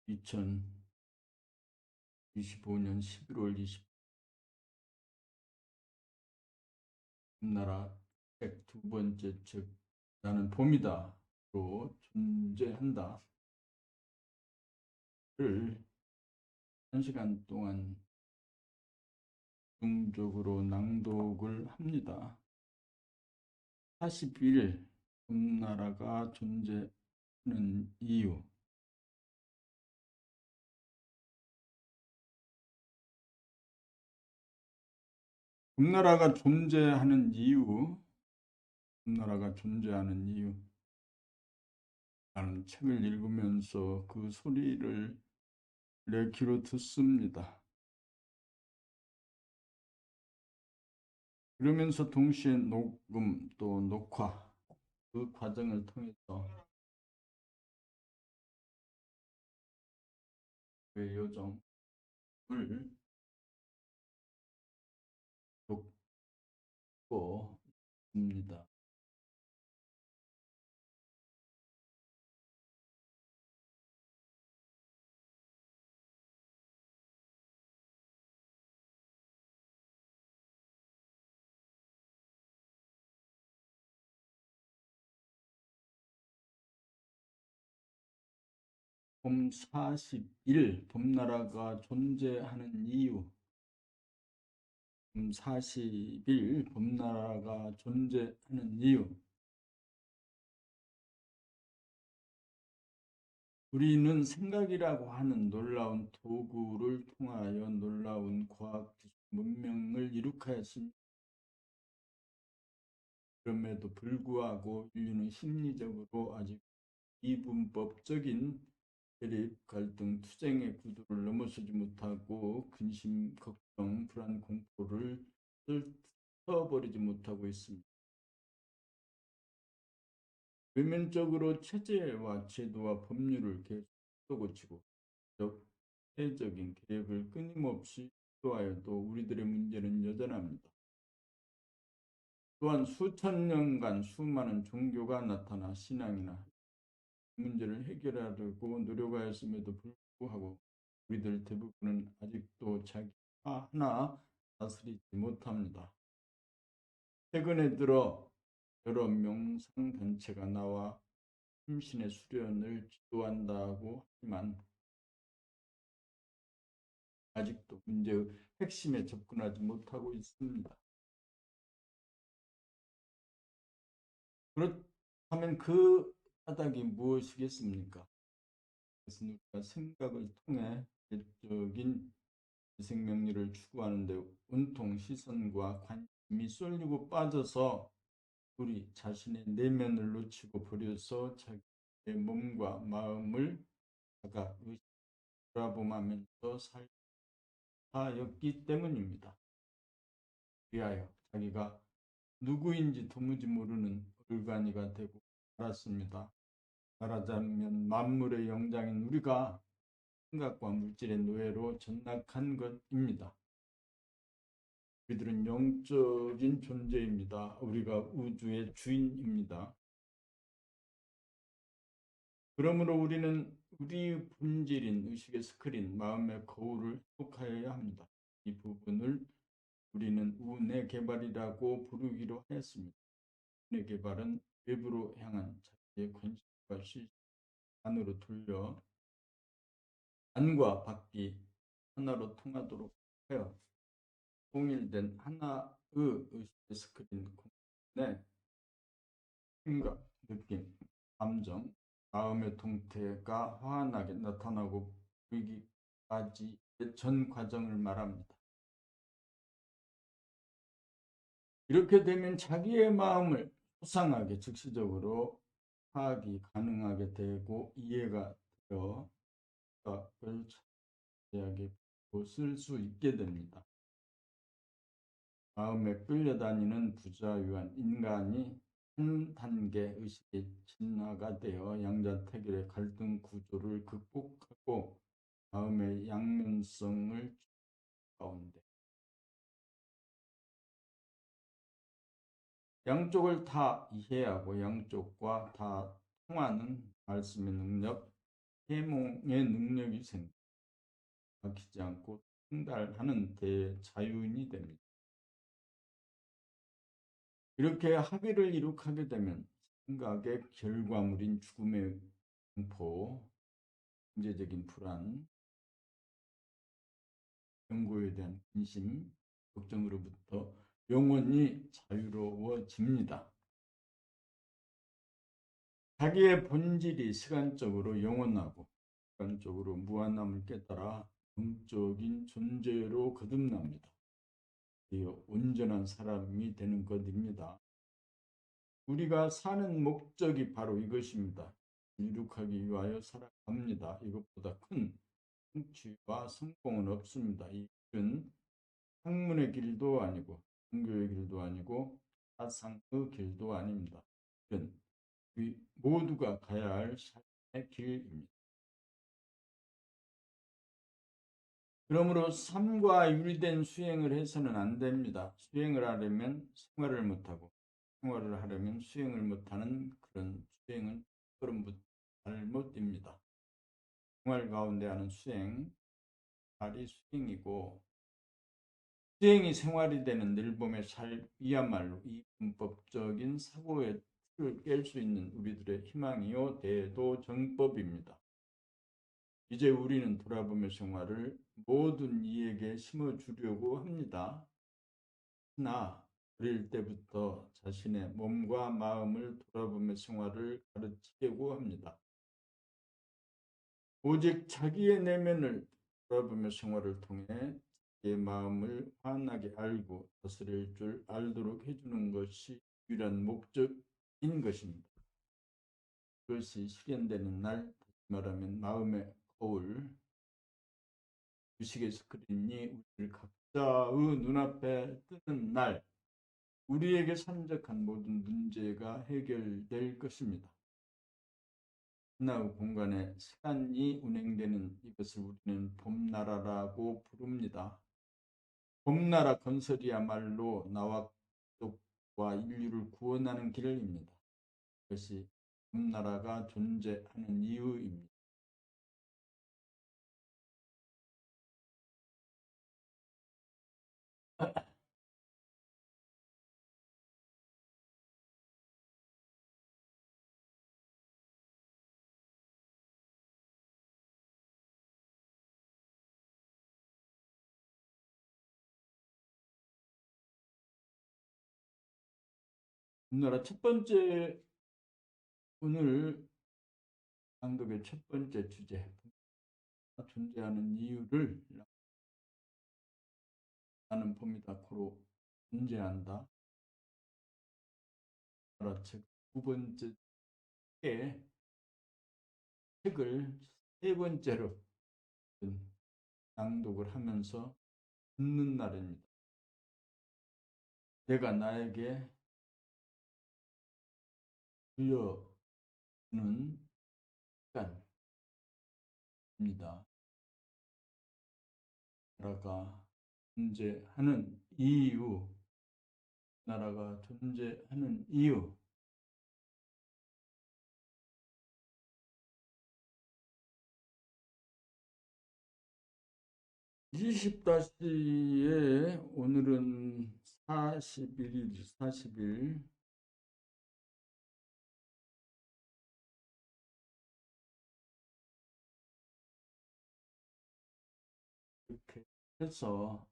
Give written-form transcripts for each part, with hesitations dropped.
2025년 11월 20일 나라 책 두 번째 책 나는 봄이다로 존재한다를 1시간 동안 중적으로 낭독을 합니다. 41 봄나라가 존재하는 이유. 봄나라가 존재하는 이유. 봄나라가 존재하는 이유. 나는 책을 읽으면서 그 소리를 내 귀로 듣습니다. 그러면서 동시에 녹음 또 녹화 그 과정을 통해서 그 요정을 돕고 있습니다. 봄 41 봄나라가 존재하는 이유. 봄 40일 봄나라가 존재하는 이유. 우리는 생각이라고 하는 놀라운 도구를 통하여 놀라운 과학 기술 문명을 이룩하였습니다. 그럼에도 불구하고 인류는 심리적으로 아직 이분법적인 대립, 갈등, 투쟁의 구도를 넘어서지 못하고 근심, 걱정, 불안, 공포를 떨쳐버리지 못하고 있습니다. 외면적으로 체제와 제도와 법률을 계속 고치고 적대적인 개혁을 끊임없이 시도하여도 우리들의 문제는 여전합니다. 또한 수천 년간 수많은 종교가 나타나 신앙이나 문제를 해결하려고 노력하였음에도 불구하고 우리들 대부분은 아직도 자기 하나 다스리지 못합니다. 최근에 들어 여러 명상단체가 나와 심신의 수련을 지도한다고 하지만 아직도 문제의 핵심에 접근하지 못하고 있습니다. 그렇다면 그 까닭이 무엇이겠습니까? 그것은 우리가 생각을 통해 개적인 생명리를 추구하는데 온통 시선과 관심이 쏠리고 빠져서 우리 자신의 내면을 놓치고 버려서 자기의 몸과 마음을 자가 돌아보면서 살아였기 때문입니다. 위하여 자기가 누구인지 도무지 모르는 얼간이가 되고 말았습니다. 말하자면 만물의 영장인 우리가 생각과 물질의 노예로 전락한 것입니다. 우리들은 영적인 존재입니다. 우리가 우주의 주인입니다. 그러므로 우리는 우리 본질인 의식의 스크린, 마음의 거울을 회복하여야 합니다. 이 부분을 우리는 우내 개발이라고 부르기로 하였습니다. 우내 개발은 외부로 향한 자기의 관심과 실시 안으로 돌려 안과 밖이 하나로 통하도록 하여 통일된 하나의 의식의 스크린 공간에 생각, 느낌, 감정, 마음의 동태가 환하게 나타나고 보이기까지 전 과정을 말합니다. 이렇게 되면 자기의 마음을 소상하게 즉시적으로 파악이 가능하게 되고 이해가 되어 생각을 자세하게 쓸 수 있게 됩니다. 마음에 끌려다니는 부자유한 인간이 한 단계 의식의 진화가 되어 양자택일의 갈등 구조를 극복하고 마음의 양면성을 가운데 양쪽을 다 이해하고 양쪽과 다 통하는 말씀의 능력, 해몽의 능력이 생겨 막히지 않고 통달하는 대자유인이 됩니다. 이렇게 합의를 이룩하게 되면 생각의 결과물인 죽음의 공포, 경제적인 불안, 연고에 대한 근심, 걱정으로부터 영원히 자유로워집니다. 자기의 본질이 시간적으로 영원하고 시간적으로 무한함을 깨달아 영적인 존재로 거듭납니다. 온전한 사람이 되는 것입니다. 우리가 사는 목적이 바로 이것입니다. 이룩하기 위하여 살아갑니다. 이것보다 큰 성취와 성공은 없습니다. 이 길은 학문의 길도 아니고 종교의 길도 아니고 사상의 길도 아닙니다. 이는 우리 모두가 가야 할 삶의 길입니다. 그러므로 삶과 유리된 수행을 해서는 안 됩니다. 수행을 하려면 생활을 못하고 생활을 하려면 수행을 못하는 그런 수행은 그런 잘못입니다. 생활 가운데 하는 수행, 말이 수행이고 수행이 생활이 되는 늘봄의 삶이야말로 이 문법적인 사고의 틀을 깰 수 있는 우리들의 희망이요 대도정법입니다. 이제 우리는 돌아보며 생활을 모든 이에게 심어주려고 합니다. 나 어릴 때부터 자신의 몸과 마음을 돌아보며 생활을 가르치려고 합니다. 오직 자기의 내면을 돌아보며 생활을 통해 자기의 마음을 환하게 알고 다스릴 줄 알도록 해주는 것이 유일한 목적인 것입니다. 그것이 실현되는 날, 다시 말하면 마음의 거울, 주식의 스크린이 우리를 각자의 눈앞에 뜨는 날, 우리에게 산적한 모든 문제가 해결될 것입니다. 하나의 공간에 시간이 운행되는 이것을 우리는 봄나라라고 부릅니다. 봄나라 건설이야말로 나와 가족과 인류를 구원하는 길입니다. 그것이 봄나라가 존재하는 이유입니다. 봄나라 첫 번째, 오늘 강독의 첫 번째 주제, 존재하는 이유를 나는 봅니다. 고로 존재한다. 책 두 번째 책을 세 번째로 낭독을 하면서 듣는 날입니다. 내가 나에게 들려주는 시간입니다. 나라가 존재하는 이유, 나라가 존재하는 이유. 20-에 오늘은 40일 이렇게 해서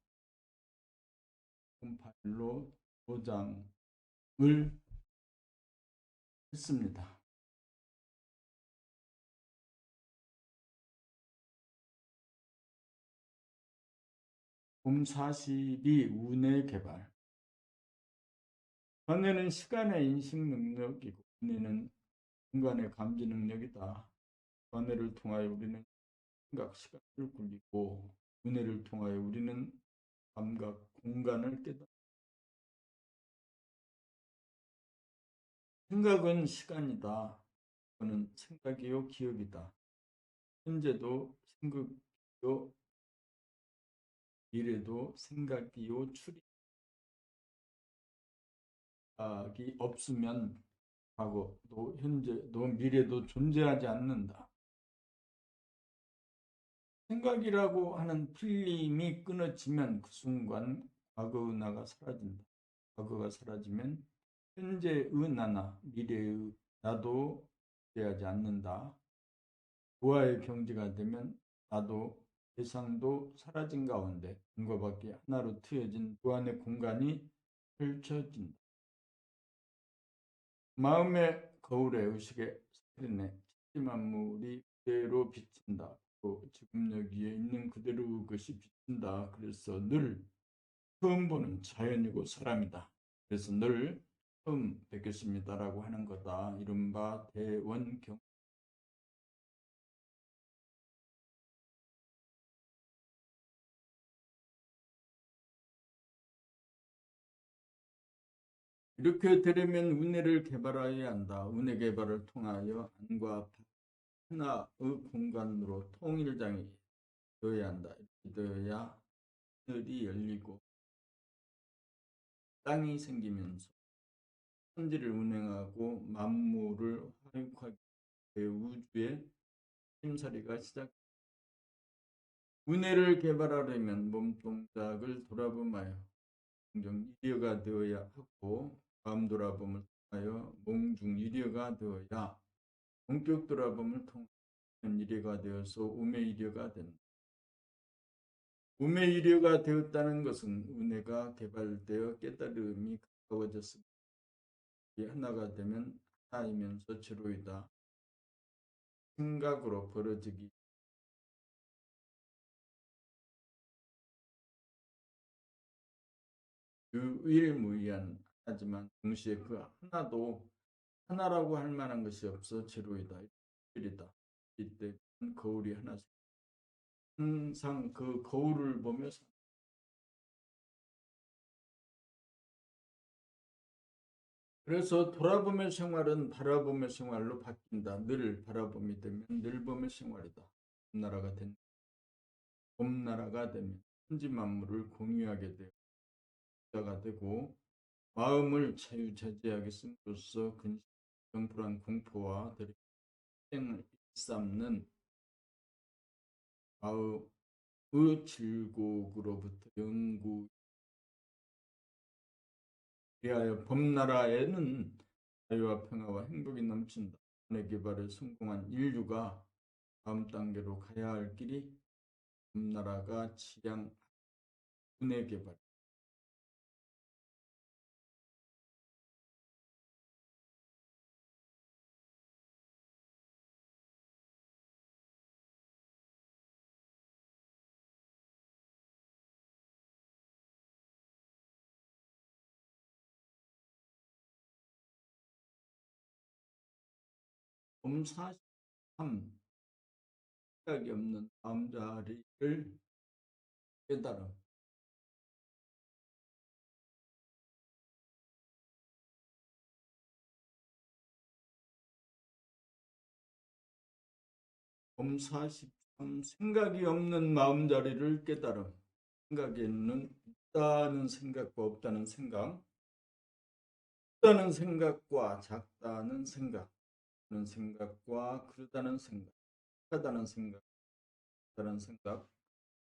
컴파일로 도장을 했습니다. 봄 42 운의 개발. 전에는 시간의 인식 능력이고 운에는 공간의 감지 능력이다. 전해를 통하여 우리는 생각 시간을 굴리고 운해를 통하여 우리는 감각 공간을 깨닫는다. 생각은 시간이다. 그는 생각이요 기억이다. 현재도 생각이요 미래도 생각이요 추리각이 없으면 과거도 현재도 미래도 존재하지 않는다. 생각이라고 하는 필름이 끊어지면 그 순간 과거의 나가 사라진다. 과거가 사라지면 현재의 나나 미래의 나도 되지 않는다. 부하의 경지가 되면 나도 대상도 사라진 가운데 분과 밖에 하나로 트여진 무한의 공간이 펼쳐진다. 마음의 거울에 의식의 스크린에 천지만물이 그대로 비친다. 또 지금 여기에 있는 그대로 그것이 비친다. 그래서 늘 처음 보는 자연이고 사람이다. 그래서 늘 처음 뵙겠습니다라고 하는 거다. 이른바 대원경. 이렇게 되려면 운해를 개발해야 한다. 운해 개발을 통하여 안과 하나의 공간으로 통일장이 되어야 한다. 이렇게 되어야 하늘이 열리고 땅이 생기면서 천지를 운행하고 만물을 화육하게 우주의 힘살이가 시작. 운해를 개발하려면 몸동작을 돌아보마요. 공정일여가 되어야 하고 마음 돌아봄을 통하여 몽중일여가 되어야 본격 돌아봄을 통하여 일여가 되어서 우매일여가 된다. 우매일여가 되었다는 것은 운해가 개발되어 깨달음이 가까워졌습니다. 하나가 되면 하나이면서 제로이다. 생각으로 벌어지기 유일무이한 하지만 동시에 그 하나도 하나라고 할 만한 것이 없어 제로이다. 일이다. 이때 거울이 하나 항상 그 거울을 보며 그래서 돌아보며 생활은 바라보며 생활로 바뀐다. 늘 바라봄이 되면 늘 보며 생활이다. 봄나라가 된 봄나라가 되면 천지 만물을 공유하게 되어 자가 되고 마음을 자유자재하게 씀으로써 근심, 불안, 공포와 희생을 일삼는 마음의 질곡으로부터 영구 위하여 봄나라에는 자유와 평화와 행복이 넘친다. 의 개발에 성공한 인류가 다음 단계로 가야 할 길이 봄나라가 지향 분해 개발. 봄 43 생각이 없는 마음자리를 깨달음. 봄 43 생각이 없는 마음자리를 깨달음. 생각에는 있다는 생각과 없다는 생각, 있다는 생각과 작다는 생각, 는 생각과 그러다는 생각, 하다는 생각, 다는 생각,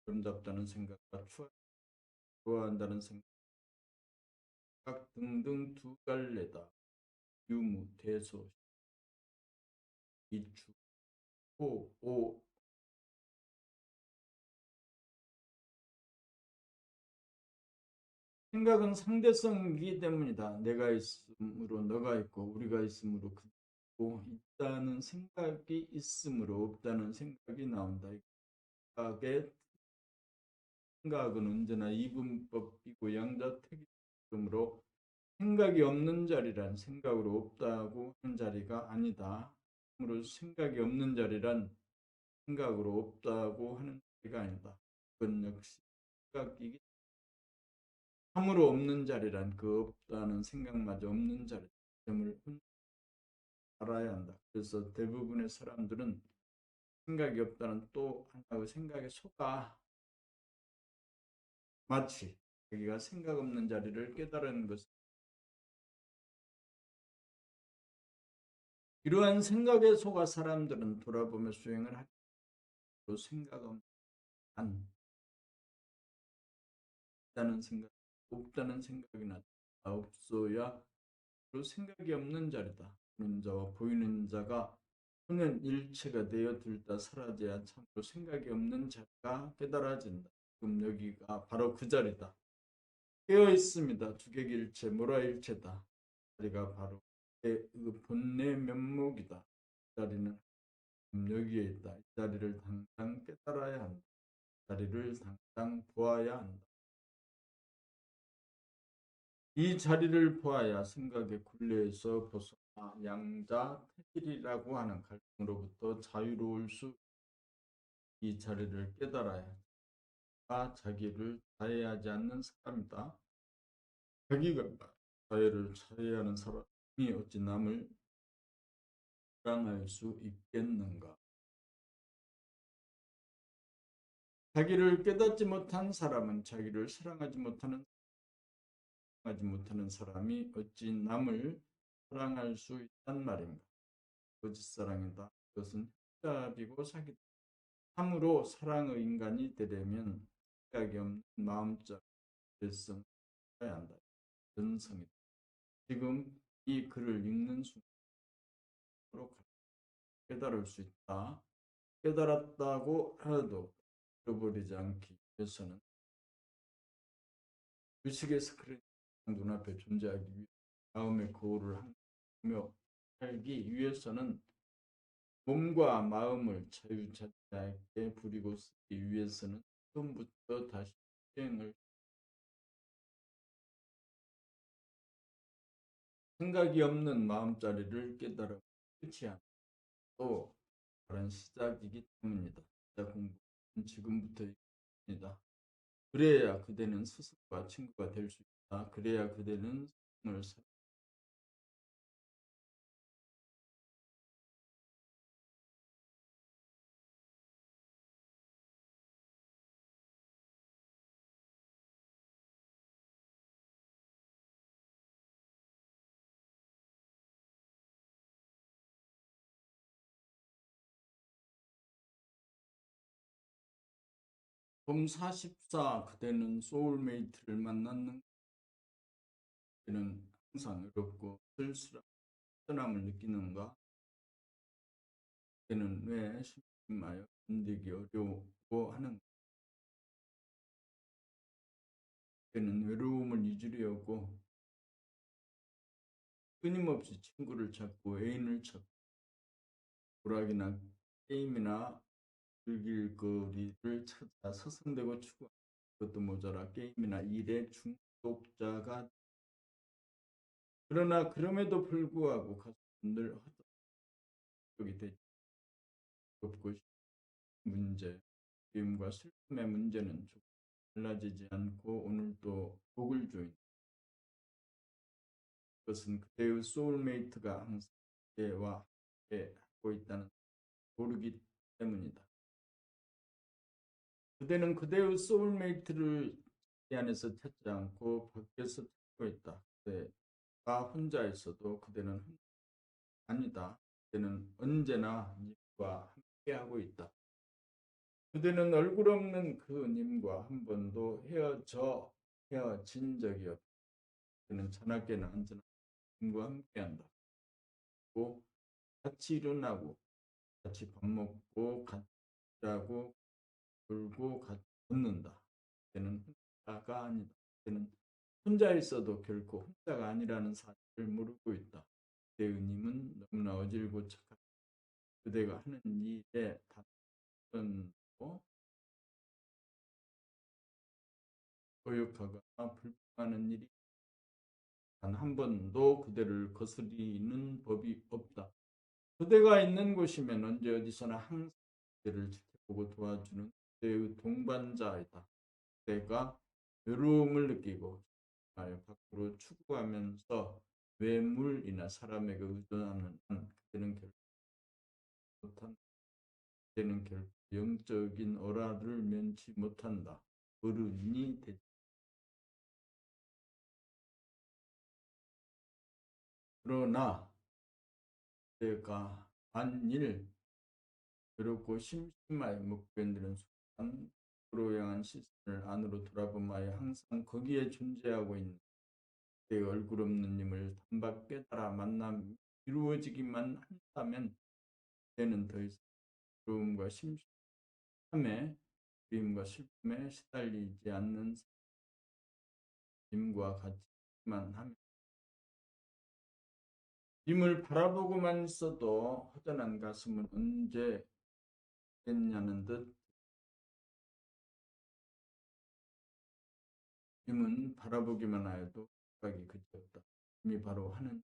아름답다는 생각과 좋아한다는 생각 등등 두 갈래다. 유무, 대소, 이추, 호, 오. 생각은 상대성이기 때문이다. 내가 있으므로 너가 있고 우리가 있으므로 그고 있다는 생각이 있으므로 없다는 생각이 나온다. 생각의 생각은 언제나 이분법이고 양자택일이므로 생각이 없는 자리란 생각으로 없다고 하는 자리가 아니다. 그러므로 생각이 없는 자리란 생각으로 없다고 하는 자리가 아니다. 그건 역시 생각이기 참으로 없는 자리란 그 없다는 생각마저 없는 자리점을 알아야 한다. 그래서 대부분의 사람들은 생각이 없다는 또 하나의 생각에 속아 마치 자기가 생각 없는 자리를 깨달은 것 이러한 생각에 속아 사람들은 돌아보며 수행을 하고 생각 없는 있다는 생각, 없다는 생각이 나다. 없어야 그 생각이 없는 자리다. 보는 자와 보이는 자가 혼은 일체가 되어 둘 다 사라져야 참으로 생각이 없는 자가 깨달아진다. 지금 여기가 바로 그 자리다. 깨어 있습니다. 주객일체, 모라일체다. 자리가 바로 그 본래 면목이다. 이 자리는 여기에 있다. 이 자리를 당장 깨달아야 한다. 이 자리를 당장 보아야 한다. 이 자리를 보아야 생각의 굴레에서 벗어나 양자 태질이라고 하는 갈등으로부터 자유로울 수, 이 자리를 깨달아야 자기를 자해하지 않는 사람이다. 자기가 자해를 자해하는 사람이 어찌 남을 사랑할 수 있겠는가? 자기를 깨닫지 못한 사람은 자기를 사랑하지 못하는 사람이 어찌 남을 사랑할 수 있단 말인가? 거짓사랑이다. 그것은 흡잡이고 사기다. 참으로 사랑의 인간이 되려면 생각이 없는 마음적 열성을 해야 한다. 전성이다. 지금 이 글을 읽는 순간으로 깨달을 수 있다. 깨달았다고 하여도 잃어버리지 않기 위해서는 의식의 스크린 눈앞에 존재하기 위해 마음의 거울을 하며 살기 위해서는 몸과 마음을 자유자재하게 부리고 쓰기 위해서는 처음부터 다시 수행을 생각이 없는 마음자리를 깨달아 끝이 아니고 다른 시작이기 때문이다. 시작 공부는 지금부터입니다. 그래야 그대는 스승과 친구가 될 수 있다. 그래야 그대는 스승을 봄 44 그대는 소울메이트를 만났는 그는 항상 외롭고 쓸쓸한 허전함을 느끼는가? 그는 왜 심심하여 견디기 어려워 하는가? 그는 외로움을 잊으려고 끊임없이 친구를 찾고 애인을 찾고 오락이나 게임이나 즐길 거리를 찾아 서성대고 추구하고 그것도 모자라 게임이나 일에 중독자가 그러나 그럼에도 불구하고 가족들 허덕이 되지 없고 문제, 그림과 슬픔의 문제는 조금 달라지지 않고 오늘도 복을 주인 그것은 그대의 소울메이트가 항상 그대와 함께 하고 있다는 모르기 때문이다. 그대는 그대의 소울메이트를 이 안에서 찾지 않고 밖에서 찾고 있다. 그대가 혼자 있어도 그대는 아니다. 그대는 언제나 님과 함께하고 있다. 그대는 얼굴 없는 그 님과 한 번도 헤어진 적이 없다. 그는 자나깨나 언제나 님과 함께한다. 또 같이 일어나고 같이 밥 먹고 같이 일하고 놀고 같이 웃는다. 그는 혼자가 아니다. 그는 혼자 있어도 결코 혼자가 아니라는 사실을 모르고 있다. 그대의 님은 너무나 어질고 착하다. 그대가 하는 일에 답변도 고역하거나 불평하는 일이 단 한 번도 그대를 거스리는 법이 없다. 그대가 있는 곳이면 언제 어디서나 항상 그대를 지켜보고 도와주는 그대의 동반자이다. 그대가 외로움을 느끼고 밖으로 추구하면서 외물이나 사람에게 의존하는 한 그대는 결코 영적인 어라를 면치 못한다. 어른이 되지. 그러나 그대가 만일 외롭고 심심하여 못 견디는 순간 으로 향한 시선을 안으로 돌아보마여 항상 거기에 존재하고 있는 그 얼굴 없는 님을 단박 깨달아 만남이 이루어지기만 한다면 그때는 더 이상 두려움과 심심함에 그림과 슬픔에 시달리지 않는 님과 같이만 하면 님을 바라보고만 있어도 허전한 가슴은 언제 겠냐는 듯 님은 바라보기만 하여도 생각이 그지없다. 님이 바로 하는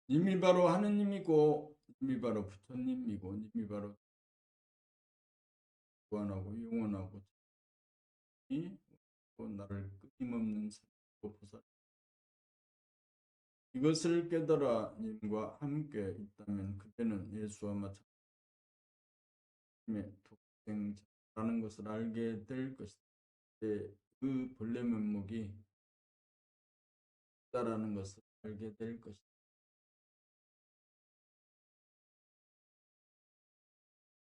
님이 바로 하느님이고 님이 바로 부처님이고 님이 바로 무한하고 영원하고 나를 끊임없는 사랑으로 보살 이것을 깨달아 님과 함께 있다면 그때는 예수와 마찬가지의 독생자라는 것을 알게 될 것이다. 그 본래 면목이 있다라는 것을 알게 될 것이다.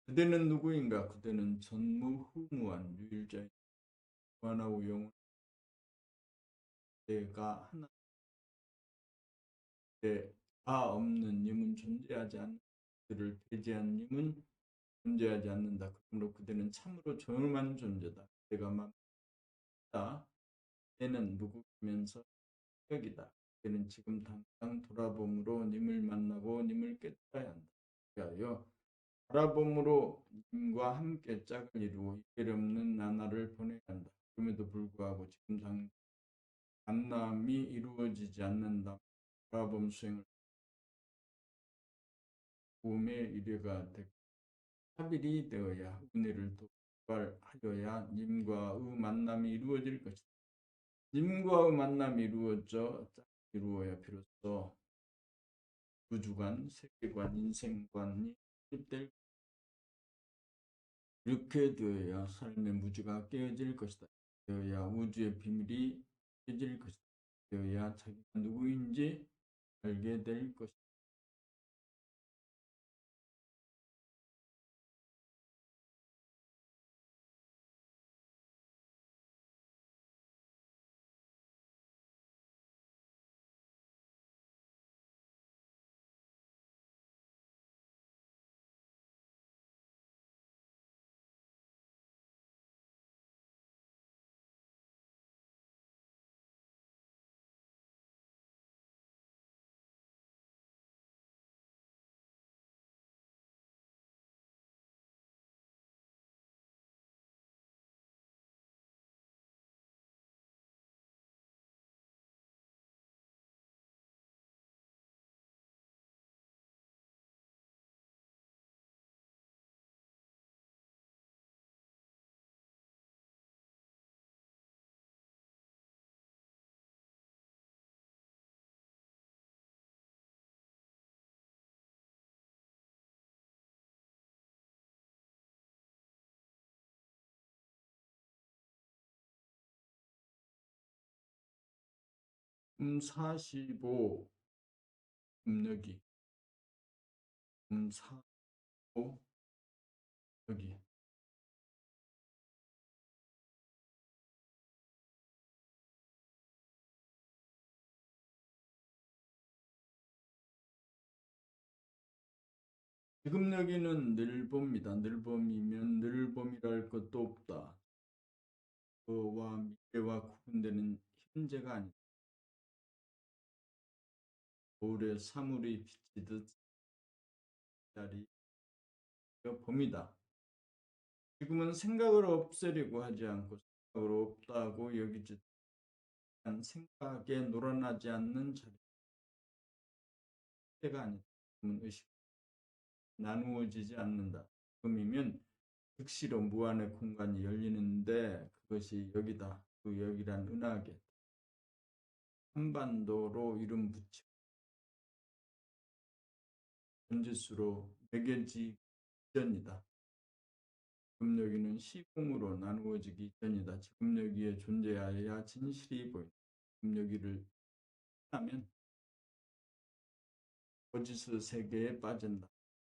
그대는 누구인가? 그대는 전무후무한 유일자인 무한하고 영원한 그대가 하나 그대가 없는 님은 존재하지 않는 그들을 배제한 님은 존재하지 않는다. 그러므로 그대는 참으로 조용한 존재다. 그대가 맘다. 그대는 무국이면서 여기다. 그대는 지금 당장 돌아봄으로 님을 만나고 님을 깨달아야 한다. 그리하여 바라봄으로 님과 함께 짝을 이루고 이별 없는 나날을 보내야 한다. 그럼에도 불구하고 지금 만남이 이루어지지 않는다. 바라봄 수행을 도움에 이래가 되고 합일이 되어야 은혜를 도발하여야 님과의 만남이 이루어질 것이다. 님과의 만남이 이루어져 이루어야 비로소 우주관, 세계관, 인생관이 될 이렇게 되어야 삶의 무지가 깨어질 것이다. 되어야 우주의 비밀이 깨질 것이다. 되어야 자기가 누구인지 알게 될 것이다. 사시보 음력이 사오 여기 지금 여기는 늘봄이다. 늘봄이면 늘봄이랄 것도 없다. 과거와 미래와 구분되는 현재가 아니다. 겨울에 사물이 비치듯 자리 봄이다. 지금은 생각을 없애려고 하지 않고 생각을 없다고 여기지 않은 생각에 놀아나지 않는 자리가 아니다. 지금은 의식 나누어지지 않는다. 지금이면 즉시로 무한의 공간이 열리는데 그것이 여기다. 그 여기란 은하계 한반도로 이름 붙여 전짓수로 매겨지기 전이다. 지금 여기는 시공으로 나누어지기 전이다. 지금 여기에 존재하여야 진실이 보인다. 지금 여기를 하면 거짓의 세계에 빠진다.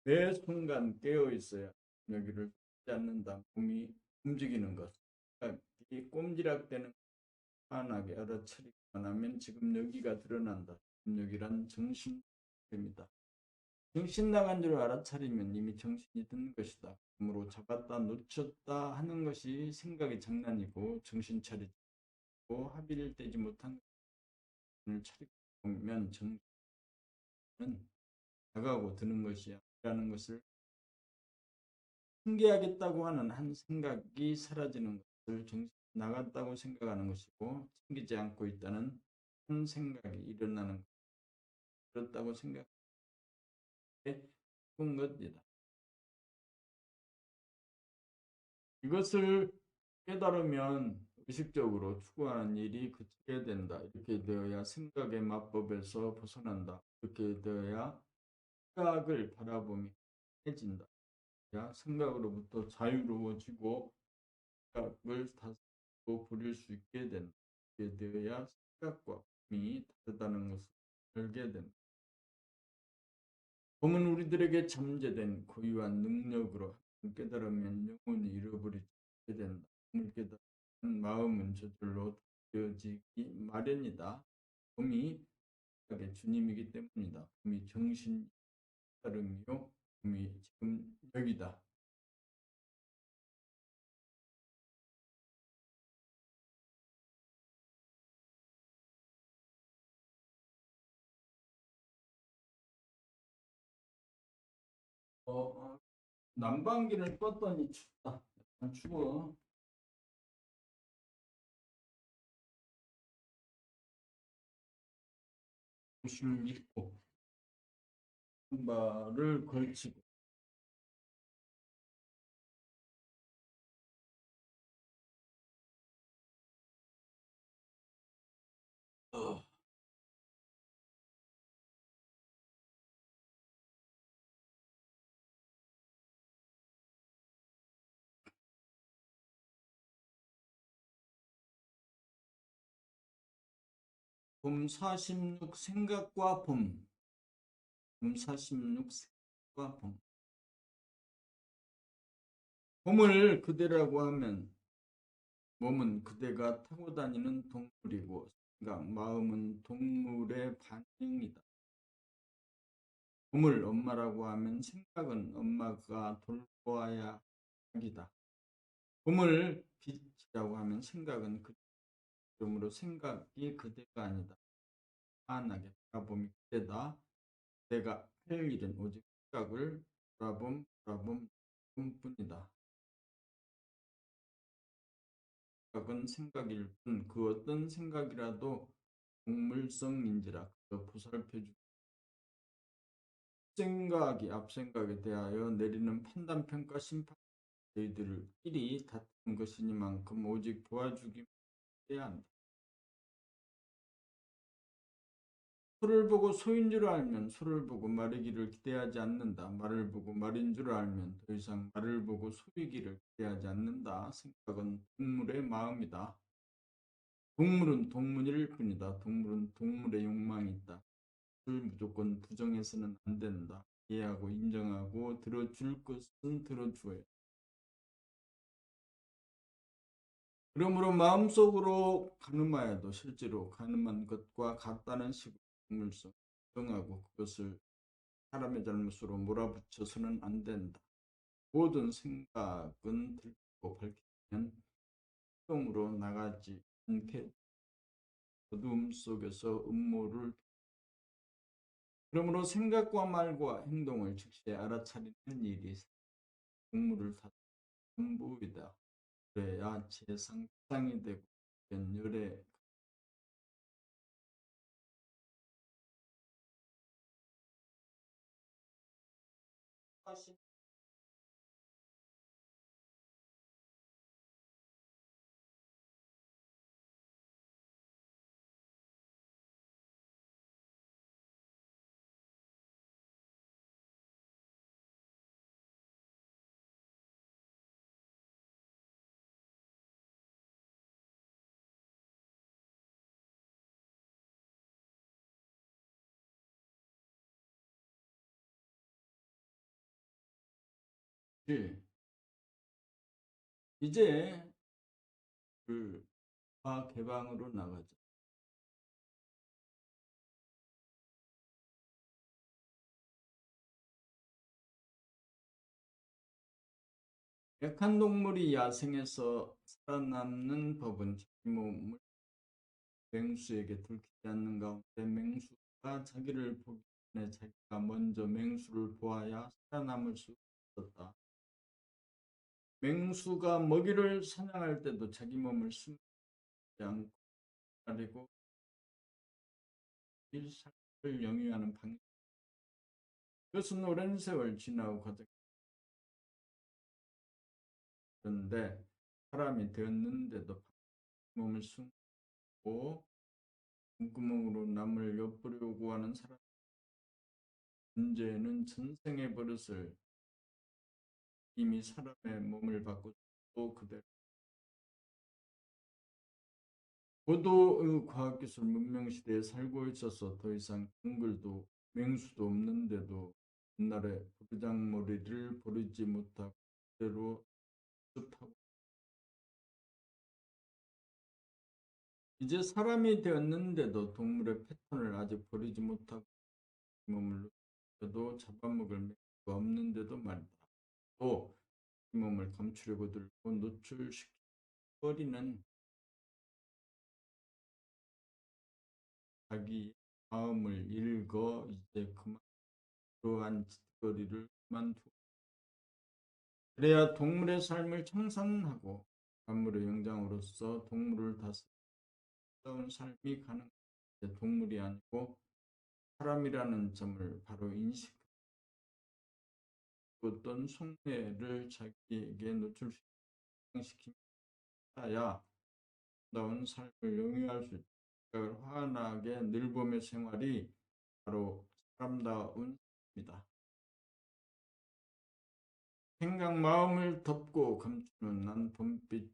매 순간 깨어 있어야 여기를 듣지 않는다. 몸이 움직이는 것. 그러니까 이 꼼지락대는 환하게 알아차리기만 하면 지금 여기가 드러난다. 지금 여기란 정신입니다. 정신 나간 줄 알아차리면 이미 정신이 든 것이다. 그러므로 잡았다 놓쳤다 하는 것이 생각의 장난이고 정신 차리고 합의를 떼지 못한 정신을 차리고 보면 정신은 나가고 드는 것이야 라는 것을 숨겨야겠다고 하는 한 생각이 사라지는 것을 정신 나갔다고 생각하는 것이고 숨기지 않고 있다는 한 생각이 일어나는 것. 그렇다고 생각해 본 것이다. 이것을 깨달으면 의식적으로 추구하는 일이 그치게 된다. 이렇게 되어야 생각의 마법에서 벗어난다. 이렇게 되어야 생각을 바라보며 해진다. 생각으로부터 자유로워지고 생각을 다스리고 부릴 수 있게 된다. 이렇게 되어야 생각과 꿈이 다르다는 것을 알게 된다. 꿈은 우리들에게 잠재된 고유한 능력으로 깨달으면 영혼이 잃어버리게 된다. 꿈을 깨달은 마음은 저절로 되어지기 마련이다. 꿈이 주님이기 때문이다. 꿈이 정신 따름이요. 꿈이 지금 여기다. 난방기를 껐더니 춥다. 추워. 옷을 입고 신발을 걸치고 어, 봄 46 생각과 봄 46 생각과 봄을 그대라고 하면 몸은 그대가 타고 다니는 동물이고 생각, 마음은 동물의 반응이다. 봄을 엄마라고 하면 생각은 엄마가 돌보아야 하기다. 봄을 빛이라고 하면 생각은 그러므로 생각이 그대가 아니다. 안하게 바라봄이 그대다. 내가 할 일은 오직 생각을 바라봄 뿐이다. 생각은 생각일 뿐 그 어떤 생각이라도 동물성인지라 그저 보살펴주고 생각이 앞생각에 대하여 내리는 판단평가 심판 저희들을 일이 다투는 것이니만큼 오직 도와주기만 해야 한다. 소를 보고 소인 줄 알면 소를 보고 말이기를 기대하지 않는다. 말을 보고 말인 줄 알면 더 이상 말을 보고 소이기를 기대하지 않는다. 생각은 동물의 마음이다. 동물은 동물일 뿐이다. 동물은 동물의 욕망이 있다. 그걸 무조건 부정해서는 안 된다. 이해하고 인정하고 들어줄 것은 들어줘야. 그러므로 마음속으로 가늠하여도 실제로 가늠한 것과 같다는 식으로 동물성 정하고 그것을 사람의 잘못으로 몰아붙여서는 안 된다. 모든 생각은 들고 밝히면 행동으로 나가지 않게 어두움 속에서 음모를 그러므로 생각과 말과 행동을 즉시 알아차리는 일이 공무를 다 전부이다. 그래야 제상상이 되고 연열에 이제 불과 개방으로 나가죠. 약한 동물이 야생에서 살아남는 법은 자기 몸을 맹수에게 들키지 않는 가운데 맹수가 자기를 보기 전에 자기가 먼저 맹수를 보아야 살아남을 수 있었다. 맹수가 먹이를 사냥할 때도 자기 몸을 숨기지 않고 가리고 삶을 영위하는 방식. 이것은 오랜 세월 지나고 과정인데 사람이 되었는데도 몸을 숨고 콧구멍으로 남을 엿보려고 하는 사람. 문제는 전생의 버릇을 이미 사람의 몸을 바꾸고 그대로 고도의 과학기술 문명시대에 살고 있어서 더 이상 동글도 맹수도 없는데도 옛날에 부르장머리를 버리지 못하고 그대로 습하고 이제 사람이 되었는데도 동물의 패턴을 아직 버리지 못하고 몸을 도 잡아먹을 매가 없는데도 말이다. 또 이 몸을 감추려고 들고 노출시켜버리는 자기 마음을 읽어 이제 그만 그러한 짓거리를 그만두고 그래야 동물의 삶을 청산하고 만물의 영장으로서 동물을 다스리는 삶이 가능하다. 동물이 아니고 사람이라는 점을 바로 인식하고 어떤 속내를 자기에게 노출시켜야 나온 삶을 영위할 수 있다. 환하게 늘봄의 생활이 바로 사람다운 삶이다. 생각 마음을 덮고 감추는 난 봄빛이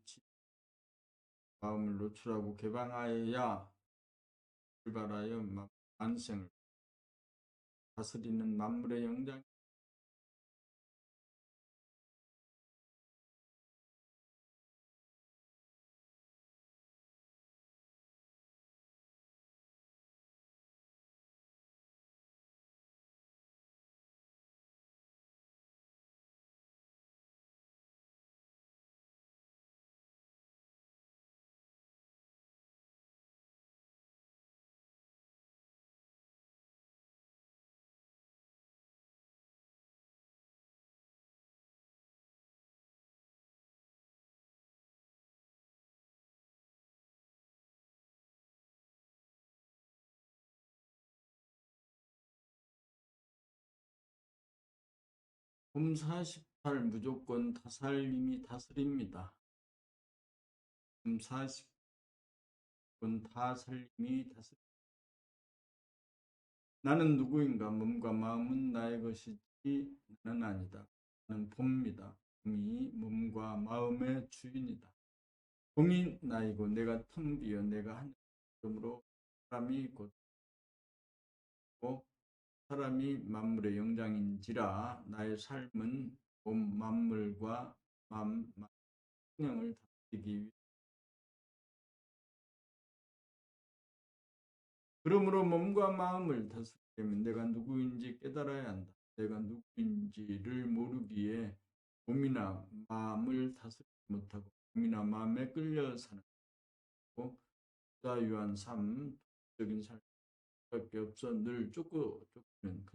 마음을 노출하고 개방하여야 출발하여 만생을 다스리는 만물의 영장. 봄 48 무조건 다살림이 다스립니다. 봄 40분 다살림이 다스립니다. 나는 누구인가? 몸과 마음은 나의 것이지 나는 아니다. 나는 봄이다. 봄이 몸과 마음의 주인이다. 봄이 나이고 내가 텅 비어 내가 한 이름으로 사람이 곧 사람이 만물의 영장인지라 나의 삶은 봄 만물과 만명을 다스리기 위해 그러므로 몸과 마음을 다스리려면 내가 누구인지 깨달아야 한다. 내가 누구인지를 모르기에 몸이나 마음을 다스리지 못하고 몸이나 마음에 끌려 사는 자유한 삶, 적인 삶밖에 없어 늘 쫓기는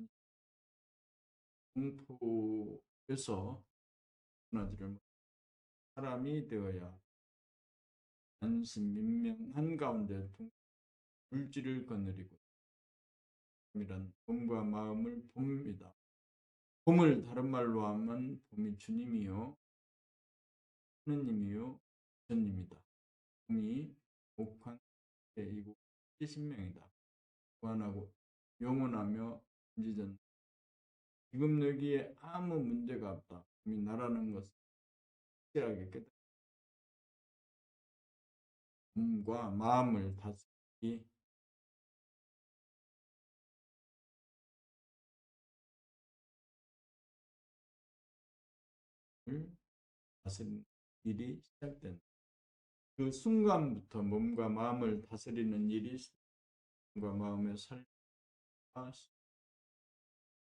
공포에서 떠나지를 사람이 되어야 안심 민명한 가운데 물질을 거느리고 이란 몸과 마음을 봄입니다. 봄을 다른 말로 하면 봄이 주님이요 하느님이요 부처님이다. 봄이 목환 이고 신명이다. 무한하고 영원하며 인지전 지금 여기에 아무 문제가 없다. 봄이 나라는 것을 확실하게 깨달아 몸과 마음을 다스리기 다스리는 일이 시작된다. 그 순간부터 몸과 마음을 다스리는 일이 몸과 마음의 살림과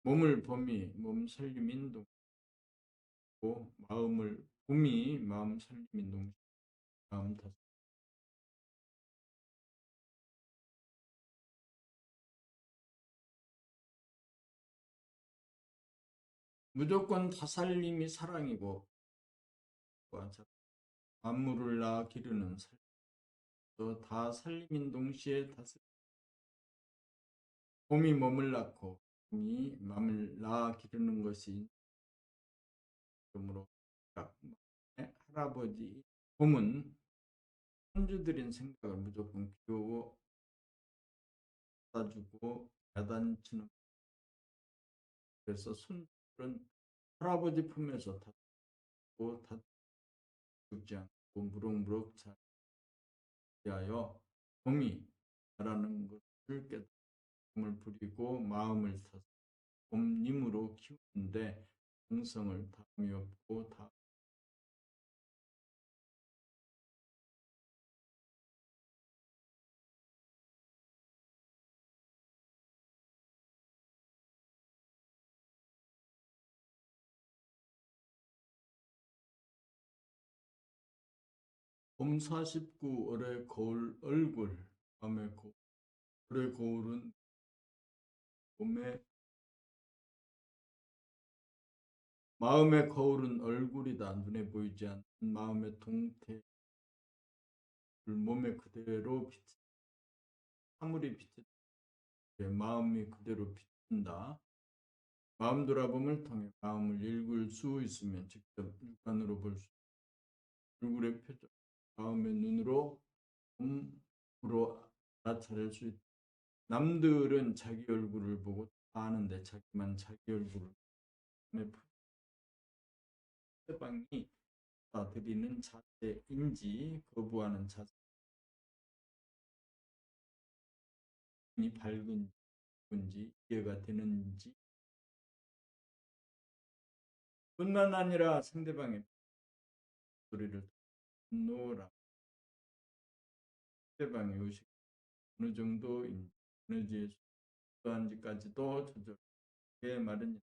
몸을 봄이 몸 살림인 동시고 마음을 봄이 마음 살림인 동시 마음 다스림. 무조건 다살림이 사랑이고 만물을 낳아 기르는 살림, 또 다살림인 동시에 다스림. 봄이 몸을 낳고 봄이 마음을 낳아 기르는 것이 그러므로 할아버지 봄은 손주들인 생각을 무조건 키우고 받아주고 야단치는. 그래서 손주들은 할아버지 품에서 다투고 다투지 않고 무럭무럭 자라하여 봄이 자라는 것을 깨달음을 부리고 마음을 타서 봄님으로 키우는데 정성을 다함이 없고 다 봄 49 올해 거울 얼굴 밤의 거울 올해 거울은 봄에 마음의 거울은 얼굴이다. 눈에 보이지 않는 마음의 동태 몸에 그대로 사물이 비친 마음이 그대로 비친다. 마음 돌아봄을 통해 마음을 읽을 수 있으면 직접 육안으로 볼 수 얼굴의 표정 마음의 눈으로 몸으로 알아차릴 수 있다. 남들은 자기 얼굴을 보고 다 아는데 자기만 자기 얼굴을 상대방이 받아들이는 자세인지 거부하는 자세이 밝은지 이해가 되는지 뿐만 아니라 상대방의 소리를 노라 상대방의 의식 어느 정도인지 에너지에 수도한지까지도 조절하게 말은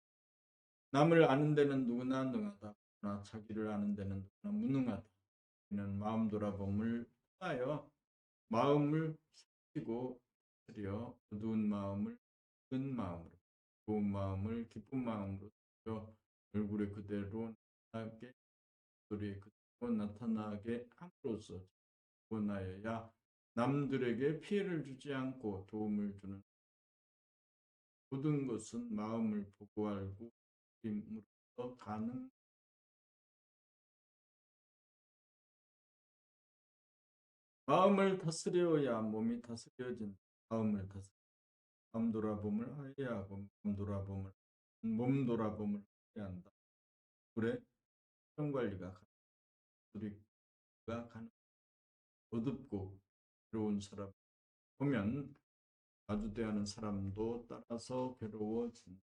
남을 아는 데는 누구나 능하다. 그러나 자기를 아는 데는 누구나 무능하다. 이는 마음 돌아봄을 통하여 마음을 살피고 들여 어두운 마음을 큰 마음으로 좋은 마음을 기쁜 마음으로 들여 얼굴에 그대로 나타나게 소리에 그대로 나타나게 함으로써 원하여야 남들에게 피해를 주지 않고 도움을 주는 모든 것은 마음을 보고 알고 힘으로써 가능. 마음을 다스려야 몸이 다스려진다. 마음을 다스려 마음 돌아봄을 해야 하고 몸 돌아봄을 해야 한다. 그래 성 관리가 우리가 가능. 어둡고 괴로운 사람 보면 마주 대하는 사람도 따라서 괴로워진다.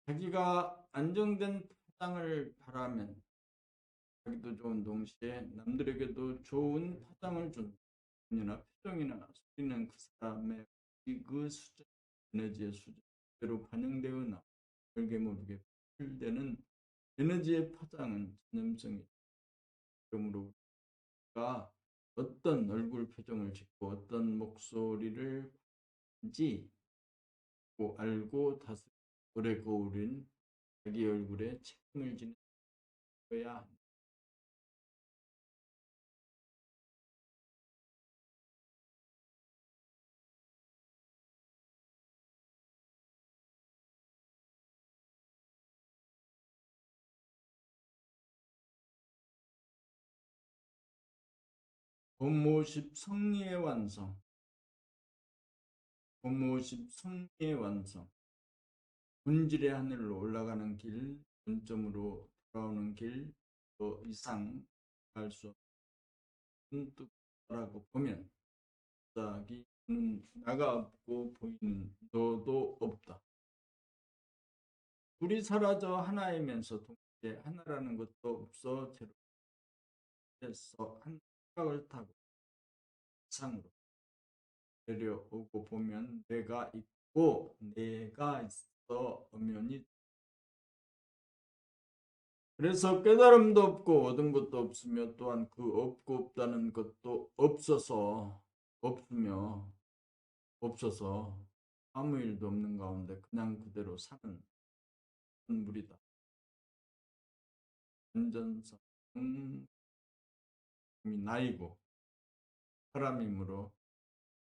자기가 안정된 파장을 바라면 자기도 좋은 동시에 남들에게도 좋은 파장을 준다. 이나 표정이나 소리는 그 사람의 그 수준, 에너지의 수준대로 반영되거나 알게 모르게 표출되는 에너지의 파장은 전염성이 그러므로 우리가 어떤 얼굴 표정을 짓고 어떤 목소리를 하는지 알고 다스 오래 거울인 자기 얼굴에 책임을 지는 거야. 본모십 성리의 완성, 본모십 성리의 완성. 본질의 하늘로 올라가는 길, 본점으로 돌아오는 길, 더 이상 갈 수 없는 뜻라고 보면 갑자기 나가 없고 보이는 너도 없다. 둘이 사라져 하나이면서 동시에 하나라는 것도 없어 제로에서 한 생각을 타고 상으로 내려오고 보면 내가 있고 내가 있어 엄연히 그래서 깨달음도 없고 얻은 것도 없으며 또한 그 없고 없다는 것도 없어서 없으며 없어서 아무 일도 없는 가운데 그냥 그대로 사는 물이다. 완전성이 나이고 사람이므로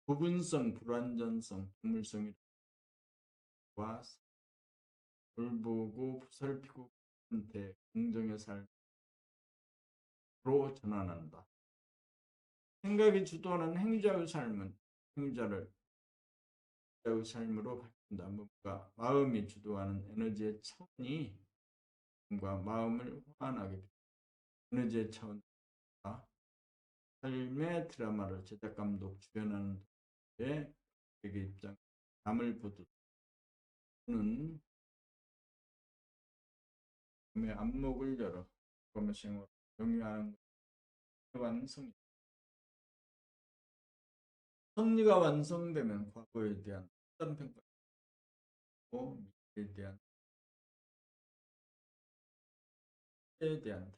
부분성, 불완전성, 동물성과 돌보고 부살피고 한테 공정의 삶으로 전환한다. 생각이 주도하는 행자의 삶은 행자를 행자의 삶으로 바뀐다. 뭔가 마음이 주도하는 에너지의 차원이 뭔가 마음을 호환하게 에너지의 차원과 삶의 드라마를 제작 감독 주연하는 데 되게 입장 남을 보듯는 몸의 안목을 열어 검의 생활을 영위하는 완성. 섭리가 완성되면 과거에 대한 판단평가고 미래에 대한 때에 대한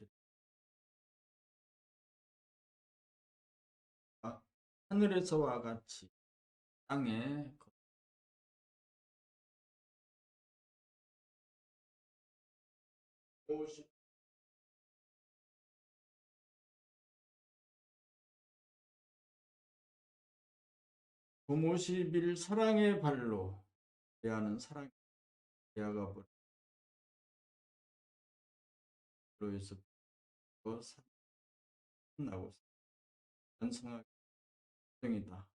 대화 하늘에서와 같이 땅에 그 50일 사랑의 발로 대하는 사랑의 대화가 벌로에서 나고 완성하기 이다.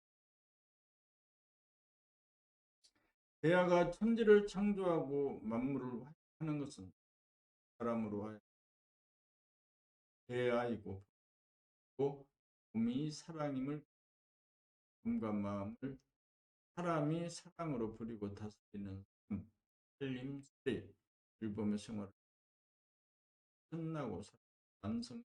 대화가 천지를 창조하고 만물을 하는 것은 사람으로 하여 대화이고 몸이 사랑임을 몸과 마음을 사람이 사랑으로 부리고 다스리는 살림 스테이 일범의 생활을 끝나고 완성.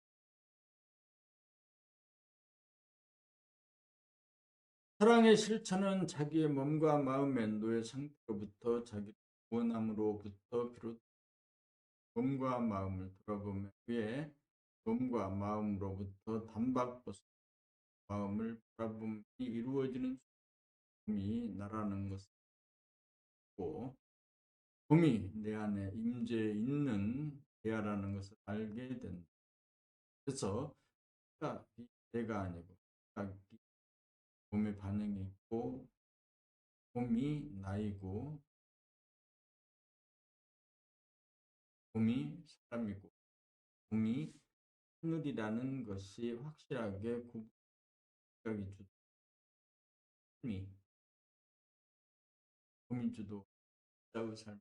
사랑의 실천은 자기의 몸과 마음의 노예 상태로부터 자기 원함으로부터 비롯 몸과 마음을 돌아보며 그의 몸과 마음으로부터 단박 벗어 마음을 바라봄이 이루어지는 꿈이 나라는 것이고 꿈이 내 안에 임재 있는 대야라는 것을 알게 된다. 그래서 내가 아니고 몸의 반응이 있고 몸이 나이고 몸이 사람이고 몸이 하늘이라는 것이 확실하게 구분이 주도 몸이 주도 자의 삶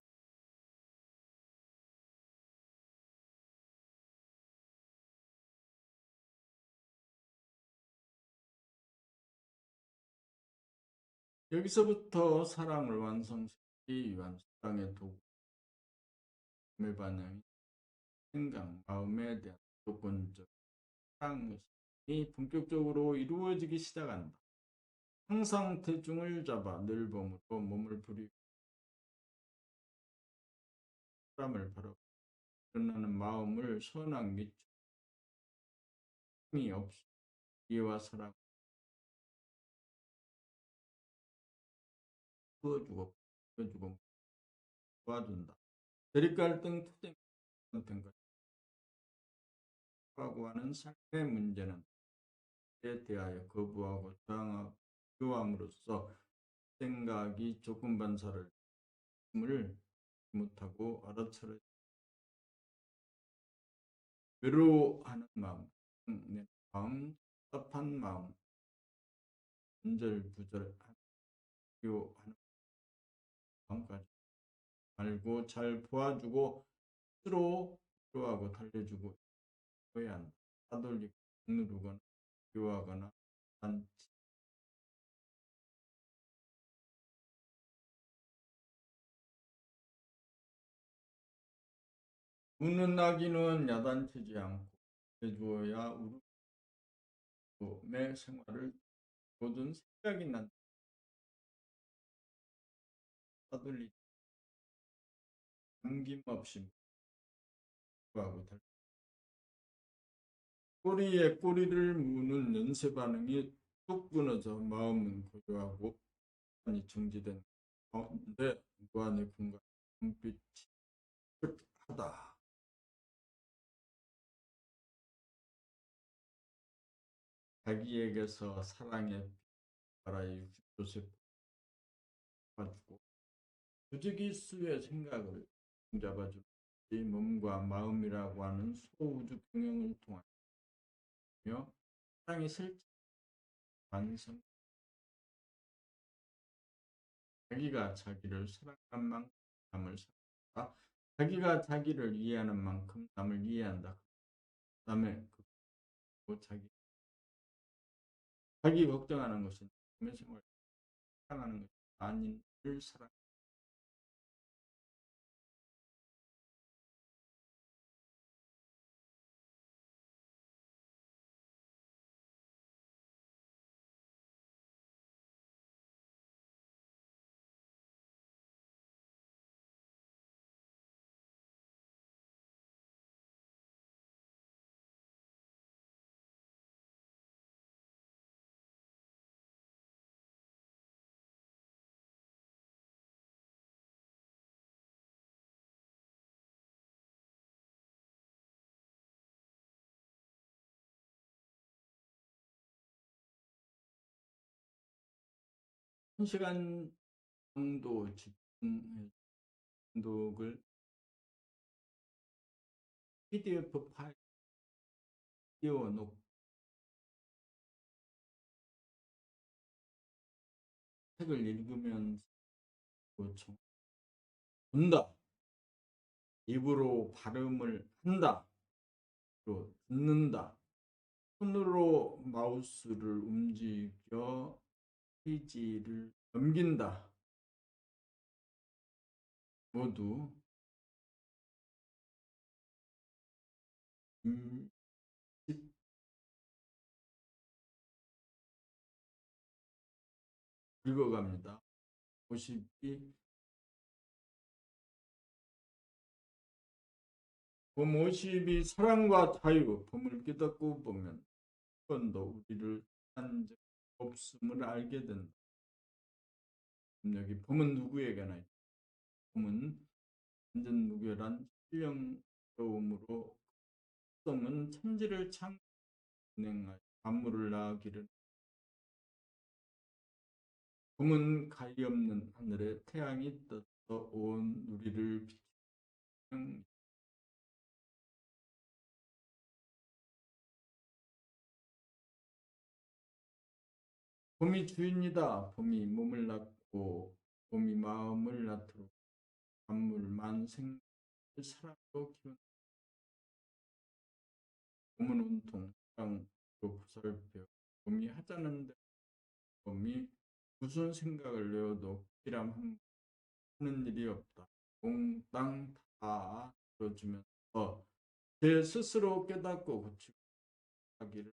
여기서부터 사랑을 완성시키기 위한 사랑의 도구 몸의 반응이 생각, 마음에 대한 조건적 사랑이 본격적으로 이루어지기 시작한다. 항상 대중을 잡아 늘봄으로 몸을 부리고 사람을 바라보고 일어나는 마음을 선악 미처 힘이 없어 이해와 사랑 부어주고 도와준다. 대립갈등 투쟁 같은 것하고 하는 삶의 문제는 에 대하여 거부하고 저항하고 교함으로써 생각이 조금 반사를 힘을 못하고 알아차려 외로워하는 마음, 내 마음, 답답한 마음, 분절부절하는 마음까지 알고 잘 보아주고 스스로 위로하고 달래주고 해야 한다. 따돌리고 누르거나 비호하거나 우는 아기는 야단치지 않고 해주어야 우리의 생활을 모든 생각이 난 따돌리 남김없이 하고 꼬리에 꼬리를 무는 연쇄 반응이 뚝 끊어져 마음은 고요하고 많이 정지된 가운데 무한의 공간 눈빛이 하다. 자기에게서 사랑의 바라의 60도세 가지고 부지기수의 생각을 잡아주는 몸과 마음이라고 하는 소우주 경영을 통하며 사랑의 실제 완성 자기가 자기를 사랑한 만큼 남을 사랑한다. 자기가 자기를 이해하는 만큼 남을 이해한다. 그다음에 자기 걱정하는 것은 남의 생활을 사랑하는 것이 아닌 을 사랑. 한 시간 정도 집중독을 PDF 파일 띄워놓고 책을 읽으면서 본다. 입으로 발음을 한다. 또 듣는다. 손으로 마우스를 움직여 페이지를 넘긴다. 모두 인식 읽어갑니다. 50이 봄 50이 사랑과 자유 봄을 깨닫고 보면 한 번 더 우리를 한 적 없음을 알게 된다. 여기 봄은 누구에게나 있다. 봄은 완전 무결한 신령스러움으로 성은 천지를 창조하여 만물을 낳기를 봄은 가히 없는 하늘에 태양이 떠서 온 우리를 비추는 봄이 주인이다. 봄이 몸을 낳고 봄이 마음을 낳도록 만물 만생을 사랑으로 키운 봄은 온통 사랑으로 보살펴 봄이 하자는 대로 봄이 무슨 생각을 내어도 피람 하는 일이 없다. 몽땅 다 들어주면서 제 스스로 깨닫고 고치고 하기를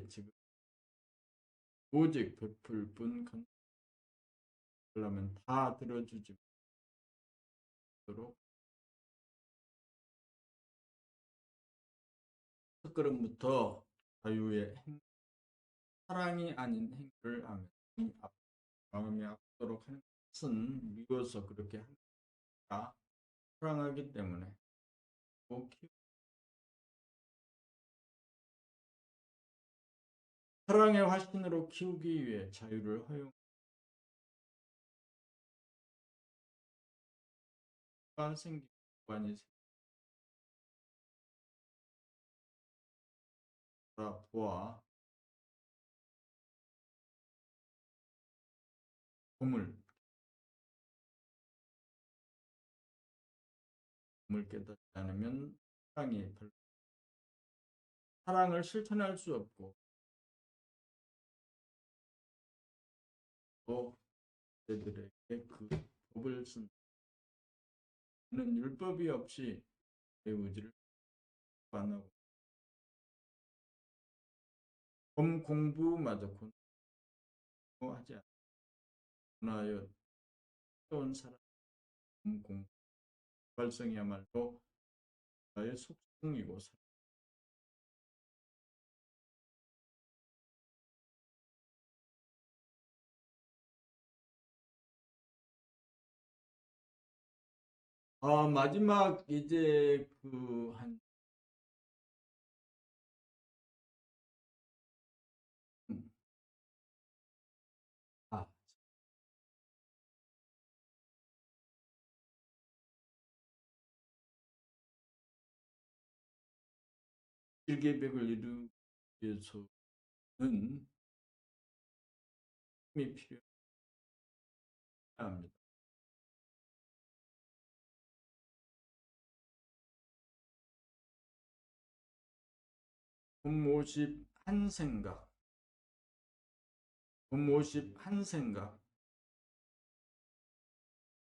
지금 오직 베풀 뿐 하려면 다 들어주지 못하도록 첫 걸음부터 자유의 사랑이 아닌 행위를 하면 마음이 아프도록 하는 것은 미워서 그렇게 합니다. 사랑하기 때문에 사랑의 화신으로 키우기 위해 자유를 허용과 생기는 관이 보아 봄을 깨닫지 않으면 사랑을 실천할 수 없고 또 그들에게 그 법을 쓴 는 율법이 없이 내 의지를 반하고 범 공부마저 공부하지 않아요. 어떤 사람 범 공부 발성이야말로 나의 속성이고 마지막 이제 그한 아, 일계백을 이루기 위해서는 힘이 필요합니다. 본모십 한 생각, 본모십 한 생각,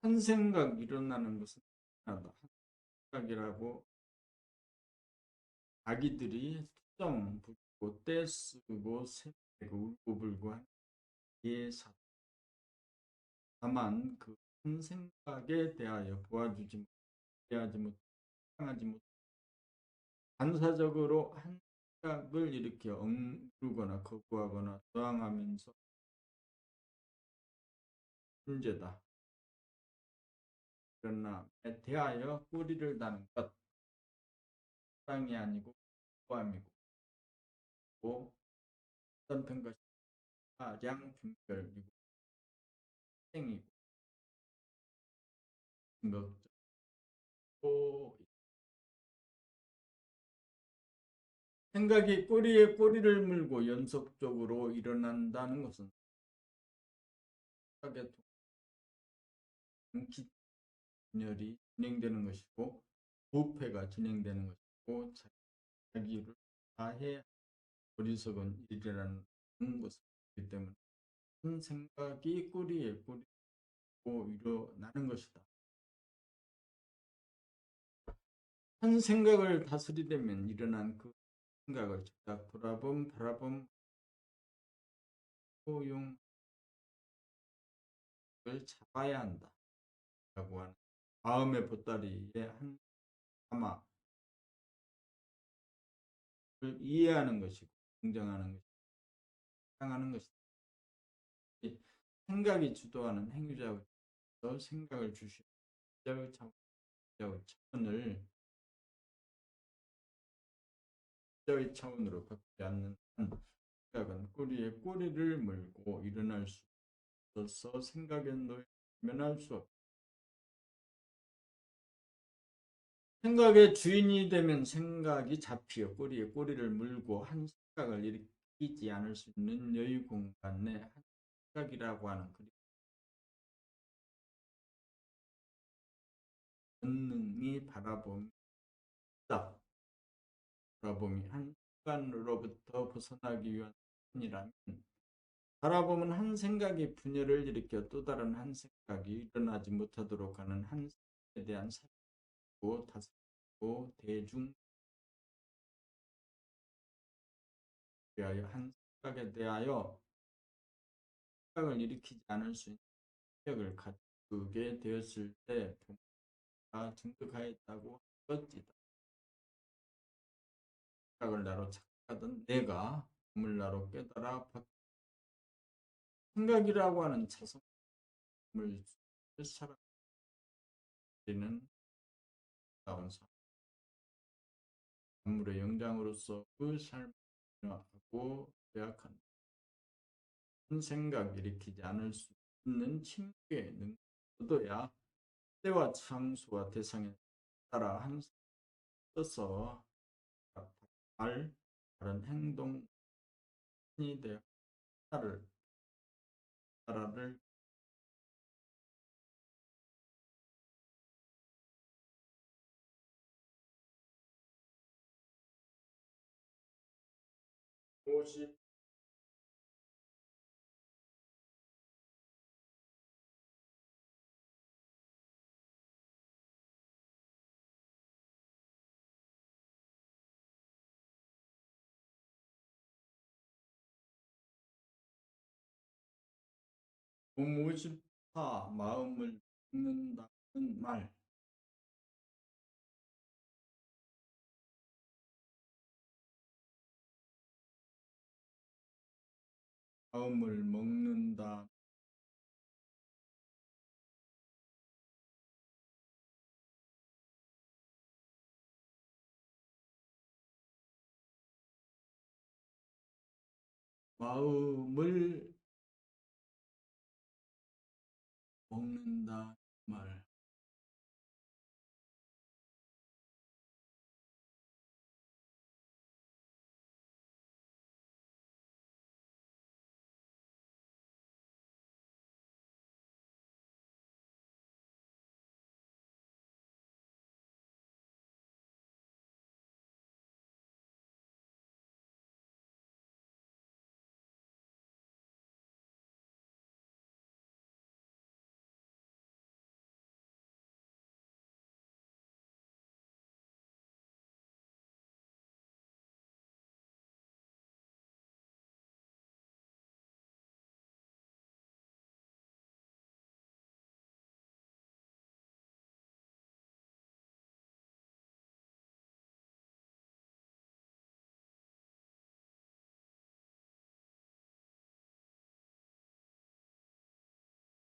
한 생각 일어나는 것은 하나다. 한 생각이라고 아기들이 투정 부리고 떼쓰고 새고 울고 불고 한 예사. 다만 그 한 생각에 대하여 도와주지 못, 대하지 못, 하지 못, 반사적으로 한 생각을 이렇게 억누르거나 거부하거나 저항하면서 문제다. 그러나 대하여 꼬리를 다는 것, 사랑이 아니고 포함이고 어떤 것이 가량 분별이고 생이고 또 생각이 꼬리에 꼬리를 물고 연속적으로 일어난다는 것은 생각의 기렬이 진행되는 것이고 부패가 진행되는 것이고 자기를 다해 어리석은 일이라는 것이기 때문에 큰 생각이 꼬리에 꼬리고 일어나는 것이다. 한 생각을 다스리려면 일어난 그 생각을 즉각 돌아봄, 바라봄, 포용을 잡아야 한다. 라고 하는 마음의 보따리에 한 하마를 이해하는 것이고 긍정하는 것이고 사랑하는 것이다. 생각이 주도하는 행위자로서 생각을 주시고 차원을 의 차원으로 바뀌지 않는 한 생각은 꼬리에 꼬리를 물고 일어날 수 없어서 생각에 면할 수 없다. 생각의 주인이 되면 생각이 잡히어 꼬리에 꼬리를 물고 한 생각을 일으키지 않을 수 있는 여유 공간에 한 생각이라고 하는 그리고 본능이 바라봄이다. 바라봄이 한 순간으로부터 벗어나기 위한 이라면 바라보면 한 생각이 분열을 일으켜 또 다른 한 생각이 일어나지 못하도록 하는 한 생각에 대한 사고 다스리고 대중 대하여 한 생각에 대하여 생각을 일으키지 않을 수 있는 능력을 갖추게 되었을 때 부모가 증득하였다고 것이다. 생각을 나로 착각하던 내가 꿈을 나로 깨달아 생각이라고 하는 자성을 살아가는 나온 삶 만물의 영장으로서 그 삶을 하고 계약한 생각 일으키지 않을 수 있는 침묵의 능력을 얻어야 때와 장소와 대상에 따라 한 써서 다른 행동이 되어 나라를 50 54. 마음을 먹는다는 말. 마음을 먹는다. 마음을 먹는다 말.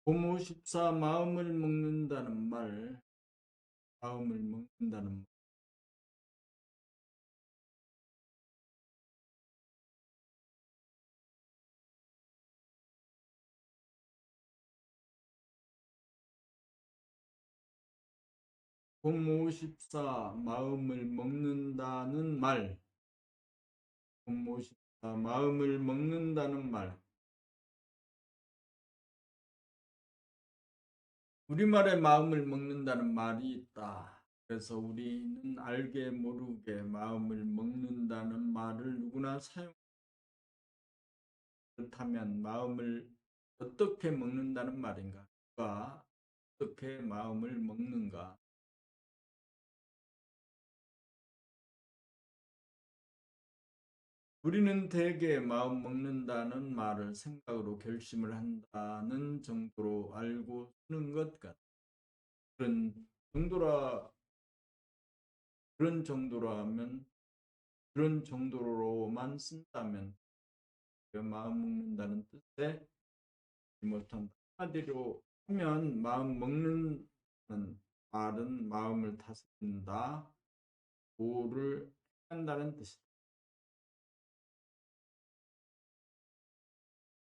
봄 54. 마음을 먹는다는 말. 마음을 먹는다는 말. 봄 54. 마음을 먹는다는 말. 봄 54. 마음을 먹는다는 말. 우리말에 마음을 먹는다는 말이 있다. 그래서 우리는 알게 모르게 마음을 먹는다는 말을 누구나 사용. 그렇다면 마음을 어떻게 먹는다는 말인가? 누가 어떻게 마음을 먹는가? 우리는 대개 마음 먹는다는 말을 생각으로 결심을 한다는 정도로 알고 쓰는 것 같다. 그런 정도라 그런 정도라면 그런 정도로만 쓴다면 그 마음 먹는다는 뜻에 못한다. 한마디로 하면 마음 먹는 말은 마음을 다스린다, 도를 한다는 뜻이다.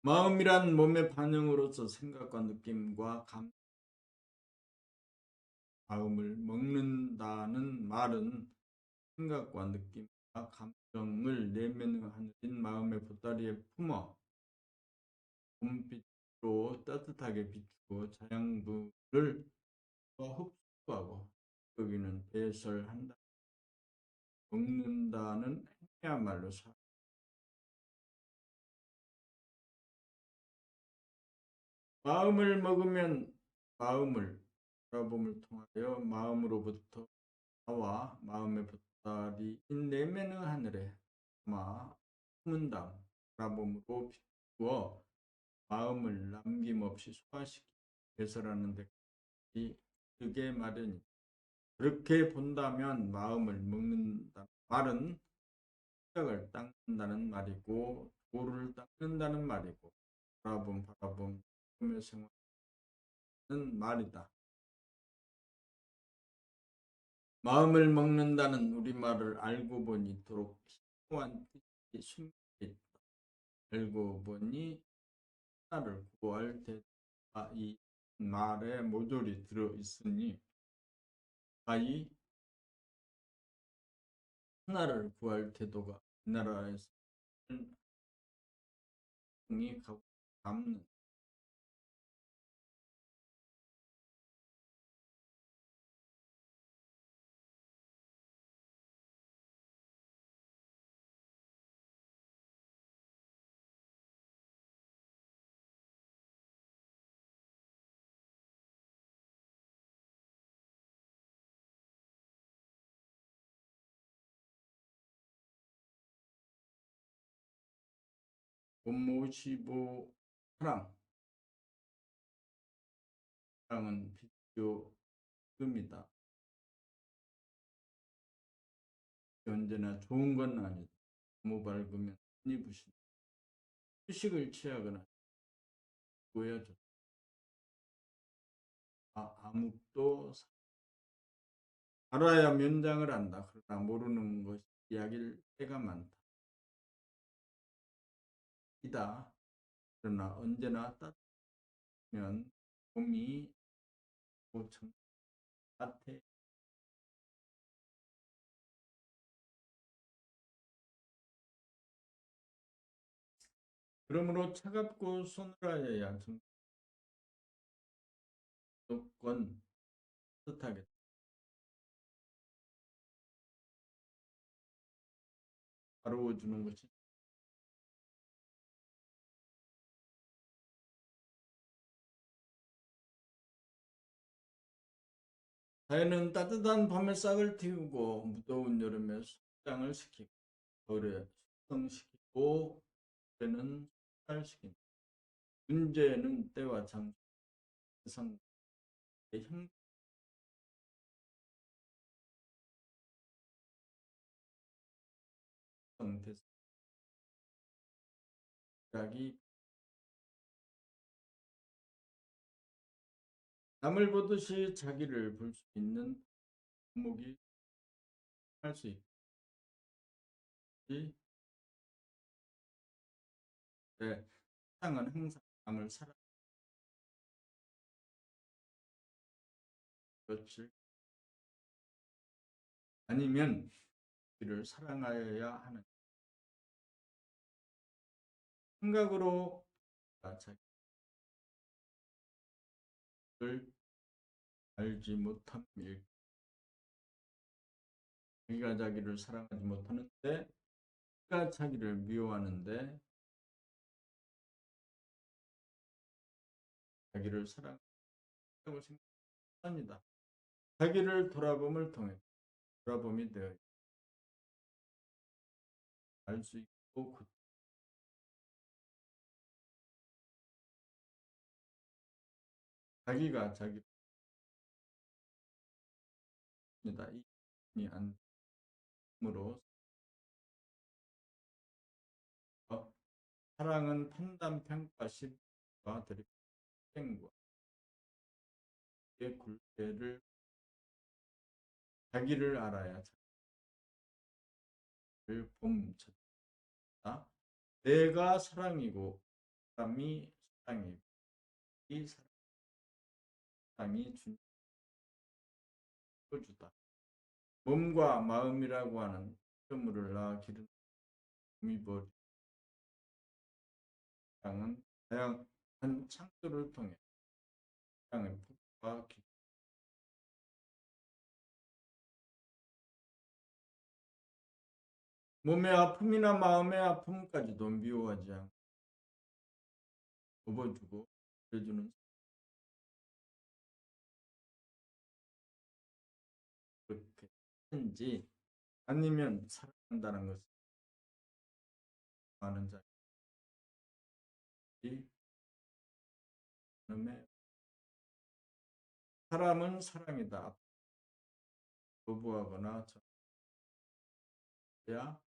마음이란 몸의 반응으로서 생각과 느낌과 마음을 먹는다는 말은 생각과 느낌과 감정을 내면하는 마음의 보따리에 품어 봄빛으로 따뜻하게 비추고 자양분을 흡수하고 여기는 배설한다. 먹는다는 행위야말로 마음을 먹으면 마음을 바라봄을 통하여 마음으로부터 나와 마음의 보따리인 내면의 하늘에 아마 품은담 바라봄으로 비추어 마음을 남김없이 소화시키 배설하는 데까지 이르게 마련이다. 그렇게 본다면 마음을 먹는다 말은 시작을 닦는다는 말이고 도를 닦는다는 말이고 바라봄 꿈의 생활은 말이다. 마음을 먹는다는 우리말을 알고 보니 이토록 심오한 뜻이 숨겨 있다. 알고 보니 하나를 구할 때가 이 말에 모조리 들어 있으니 이 하나를 구할 태도가 이 나라에서 이 가고 남는 본모 15 사랑 사랑은 비교급니다. 언제나 좋은 건 아니다. 너무 밝으면 눈이 부신다. 휴식을 취하거나 보여줘. 아무도 알아야 면장을 한다. 그러나 모르는 것이 이야기일 때가 많다. 이다. 그러나 언제나 따뜻하면 봄이 고청 따뜻해. 그러므로 차갑고 서늘하여야 정도권 따뜻하게 다루어주는 것이 자연은 따뜻한 밤에 싹을 틔우고 무더운 여름에 숙장을 시키고 겨울에 숙성시키고 때는 숙달시킨다. 문제는 때와 장소, 세상의 형성, 대작이 남을 보듯이 자기를 볼 수 있는 목이 할 수 있지. 네, 세상은 항상 남을 사랑하는 것을 아니면 그를 사랑하여야 하는 생각으로 자기를 알지 못함 자기가 자기를 사랑하지 못하는데 자기가 자기를 미워하는데 자기를 사랑하고 생각합니다. 자기를 돌아봄을 통해 돌아봄이 되어 알 수 있고 자기가 자기를 이안 으로 사랑은 판단, 평가, 심과 대립행과 굴레를 자기를 알아야 자기를 봄쳤다. 내가 사랑이고 사람이 사랑이고 이 사랑이 주다. 몸과 마음이라고 하는 피조물을 낳아 기르는 미벌 사랑은 다양한 창조를 통해 사랑의 폭과 몸의 아픔이나 마음의 아픔까지도 미워하지 않고 업어주고 해주는 그렇게 하는지 아니면 사랑한다는 것을 아는 자들이 사람은 사랑이다. 거부하거나 저야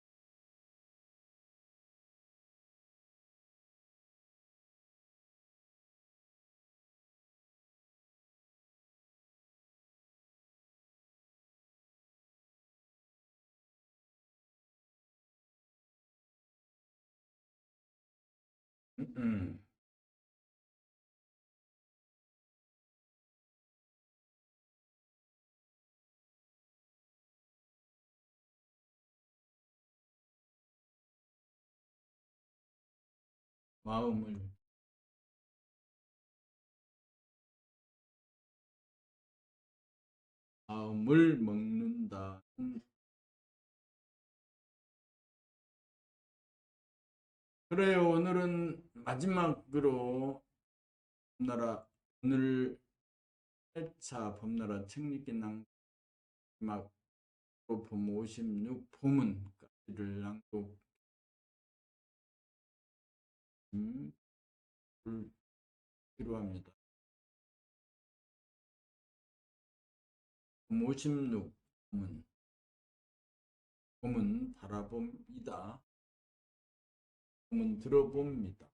마음을 먹는다. 그래요. 오늘은 마지막으로 범나라 오늘 8차 범나라 책읽기 마지막으로 봄 56 봄은까지를 낭독 필요합니다. 56. 봄은 바라봅니다. 봄은 들어봅니다.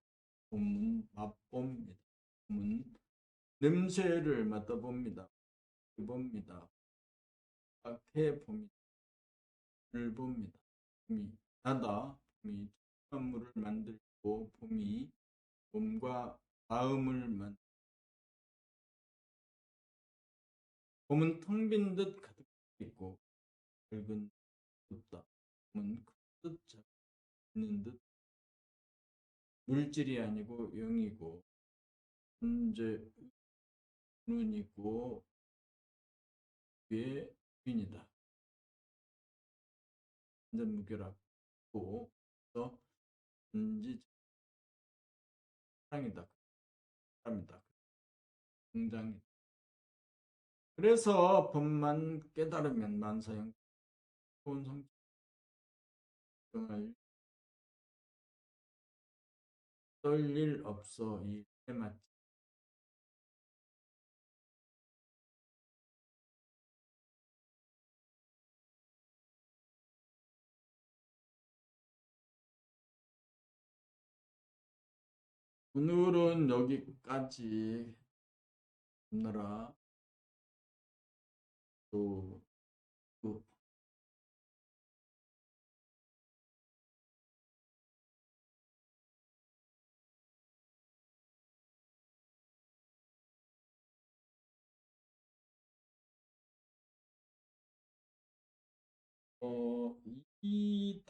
봄은 맛봅니다. 봄은 냄새를 맡아봅니다. 봅니다. 밖에 봅니다. 를 봅니다. 봄이 나다. 봄이 천만물을 만들고 봄이 몸과 마음을 봄은 텅 빈 듯 가득 있고 밝은 듯다. 봄은 큰듯 작은 있는 듯 물질이 아니고 영이고 현재 눈이고 위에 빈이다. 완전 무결하고 또 전지 사랑이다. 사람이다. 굉장히 그래서 법만 깨달으면 만사형 좋은 성격을 떨일 없어 이 해맞지. 오늘은 여기까지 오느라 또, 또 이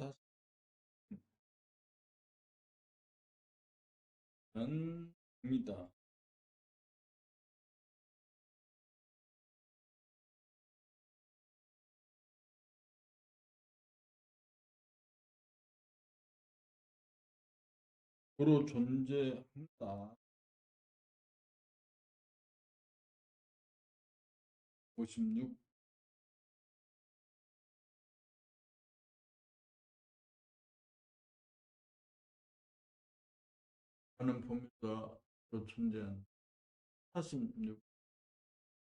다시입니다. 도로 존재한다. 56. 하는 범위가 로 존재한다. 46.